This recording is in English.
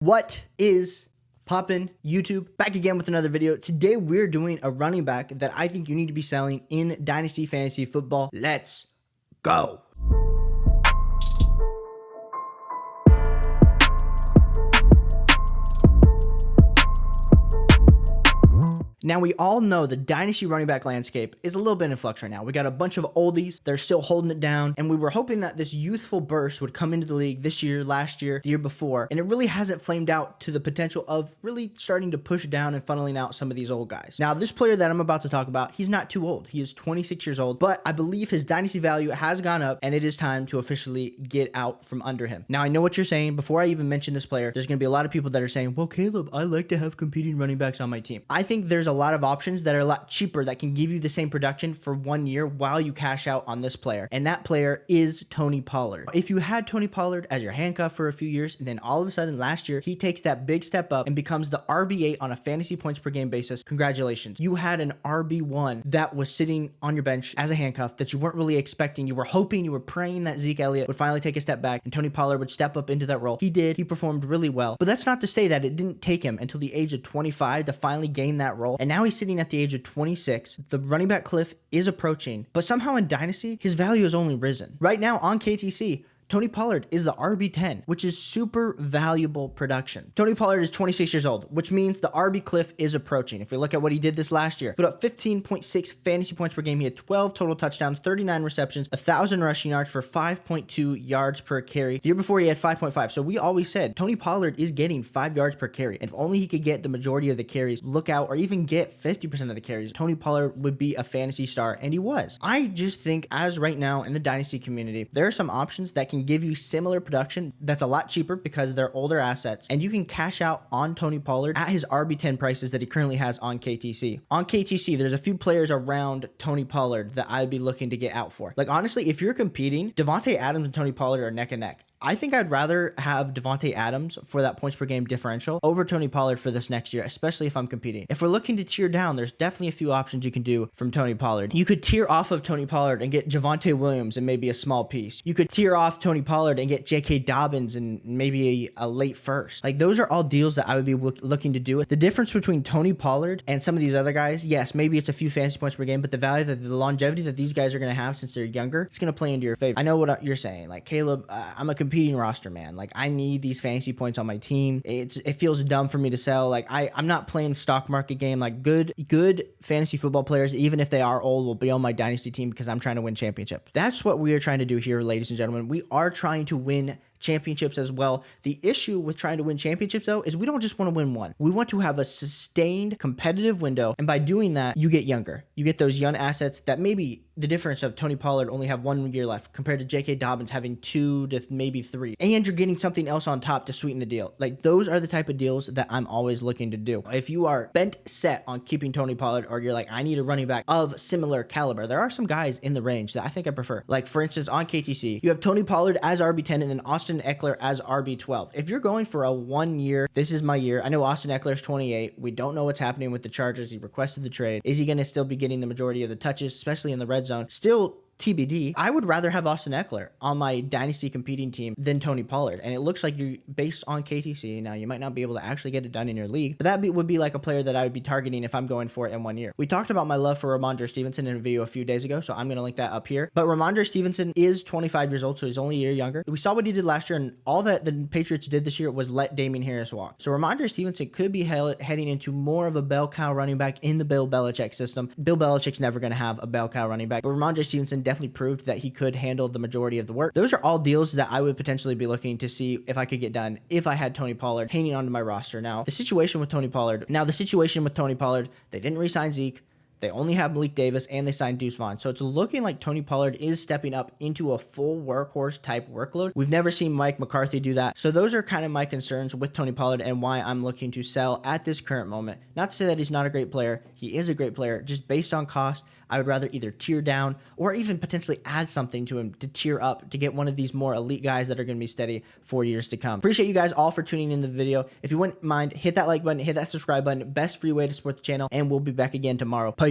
What is poppin' YouTube? Back again with another video. Today we're doing a running back that I think you need to be selling in Dynasty Fantasy Football. Let's go. Now, we all know the Dynasty running back landscape is a little bit in flux right now. We got a bunch of oldies. They're still holding it down. And we were hoping that this youthful burst would come into the league this year, last year, the year before. And it really hasn't flamed out to the potential of really starting to push down and funneling out some of these old guys. Now, this player that I'm about to talk about, he's not too old. He is 26 years old. But I believe his Dynasty value has gone up. And it is time to officially get out from under him. Now, I know what you're saying. Before I even mention this player, there's going to be a lot of people that are saying, well, Caleb, I like to have competing running backs on my team. I think there's a lot of options that are a lot cheaper that can give you the same production for 1 year while you cash out on this player. And that player is Tony Pollard. If you had Tony Pollard as your handcuff for a few years, and then all of a sudden last year, he takes that big step up and becomes the RB8 on a fantasy points per game basis, congratulations. You had an RB1 that was sitting on your bench as a handcuff that you weren't really expecting. You were hoping, you were praying that Zeke Elliott would finally take a step back and Tony Pollard would step up into that role. He did. He performed really well. But that's not to say that it didn't take him until the age of 25 to finally gain that role. And now he's sitting at the age of 26. The running back cliff is approaching, but somehow in Dynasty, his value has only risen. Right now on KTC, Tony Pollard is the RB10, which is super valuable production. Tony Pollard is 26 years old, which means the RB cliff is approaching. If we look at what he did this last year, put up 15.6 fantasy points per game. He had 12 total touchdowns, 39 receptions, 1,000 rushing yards for 5.2 yards per carry. The year before he had 5.5. So we always said Tony Pollard is getting 5 yards per carry. And if only he could get the majority of the carries, look out, or even get 50% of the carries, Tony Pollard would be a fantasy star, and he was. I just think as right now in the Dynasty community, there are some options that can give you similar production that's a lot cheaper because they're older assets, and you can cash out on Tony Pollard at his RB10 prices that he currently has on KTC. On KTC, there's a few players around Tony Pollard that I'd be looking to get out for. Like, honestly, if you're competing, Devontae Adams and Tony Pollard are neck and neck. I think I'd rather have Devontae Adams for that points per game differential over Tony Pollard for this next year, especially if I'm competing. If we're looking to tier down, there's definitely a few options you can do from Tony Pollard. You could tier off of Tony Pollard and get Javonte Williams and maybe a small piece. You could tier off Tony Pollard and get J.K. Dobbins and maybe a late first. Like, those are all deals that I would be looking to do. The difference between Tony Pollard and some of these other guys, yes, maybe it's a few fantasy points per game, but the value, that the longevity that these guys are going to have since they're younger, it's going to play into your favor. I know what you're saying. Like, Caleb, I'm a competing roster, man. Like, I need these fantasy points on my team. It feels dumb for me to sell. Like, I'm not playing stock market game. Like, good fantasy football players, even if they are old, will be on my Dynasty team because I'm trying to win championship. That's what we are trying to do here, ladies and gentlemen. We are trying to win championships as well. The issue with trying to win championships, though, is we don't just want to win one. We want to have a sustained competitive window, and by doing that, you get younger. You get those young assets that maybe the difference of Tony Pollard only have 1 year left compared to J.K. Dobbins having 2 to maybe 3. And you're getting something else on top to sweeten the deal. Like, those are the type of deals that I'm always looking to do. If you are bent set on keeping Tony Pollard, or you're like, I need a running back of similar caliber, there are some guys in the range that I think I prefer. Like, for instance, on KTC, you have Tony Pollard as RB10 and then Austin Eckler as RB12. If you're going for a 1 year, this is my year. I know Austin Eckler's 28. We don't know what's happening with the Chargers. He requested the trade. Is he going to still be getting the majority of the touches, especially in the red zone? Still TBD. I would rather have Austin Eckler on my Dynasty competing team than Tony Pollard. And it looks like you're based on KTC. Now, you might not be able to actually get it done in your league, but that would be like a player that I would be targeting if I'm going for it in 1 year. We talked about my love for Ramondre Stevenson in a video a few days ago, so I'm going to link that up here. But Ramondre Stevenson is 25 years old, so he's only a year younger. We saw what he did last year, and all that the Patriots did this year was let Damian Harris walk. So Ramondre Stevenson could be heading into more of a bell cow running back in the Bill Belichick system. Bill Belichick's never going to have a bell cow running back, but Ramondre Stevenson definitely proved that he could handle the majority of the work. Those are all deals that I would potentially be looking to see if I could get done if I had Tony Pollard hanging onto my roster. Now, the situation with Tony Pollard, they didn't re-sign Zeke. They only have Malik Davis, and they signed Deuce Vaughn. So it's looking like Tony Pollard is stepping up into a full workhorse type workload. We've never seen Mike McCarthy do that. So those are kind of my concerns with Tony Pollard and why I'm looking to sell at this current moment. Not to say that he's not a great player. He is a great player. Just based on cost, I would rather either tier down or even potentially add something to him to tier up to get one of these more elite guys that are going to be steady for years to come. Appreciate you guys all for tuning in the video. If you wouldn't mind, hit that like button, hit that subscribe button. Best free way to support the channel, and we'll be back again tomorrow. Peace.